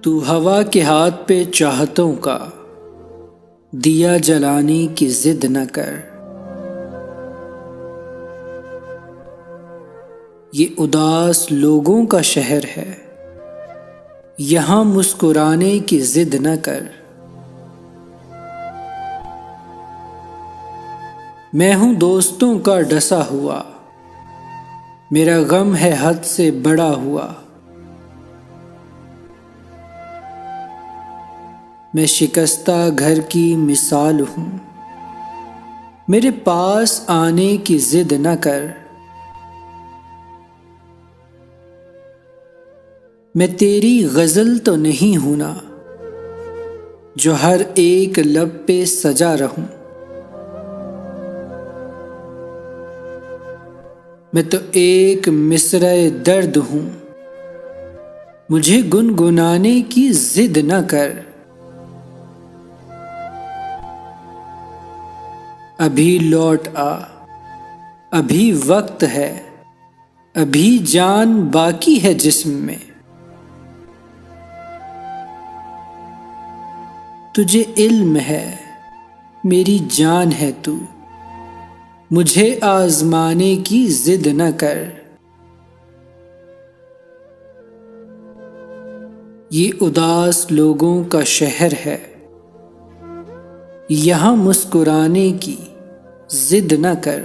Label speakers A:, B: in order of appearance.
A: तू हवा के हाथ पे चाहतों का दिया जलाने की जिद न कर। ये उदास लोगों का शहर है, यहाँ मुस्कुराने की जिद न कर। मैं हूं दोस्तों का डसा हुआ, मेरा गम है हद से बड़ा हुआ। मैं शिकस्ता घर की मिसाल हूं, मेरे पास आने की जिद न कर। मैं तेरी गजल तो नहीं हूं ना, जो हर एक लब पे सजा रहूं। मैं तो एक मिसरे दर्द हूं, मुझे गुनगुनाने की जिद न कर। अभी लौट आ, अभी वक्त है, अभी जान बाकी है जिस्म में। तुझे इल्म है, मेरी जान है तू, मुझे आजमाने की जिद न कर। ये उदास लोगों का शहर है, यहाँ मुस्कुराने की जिद न कर।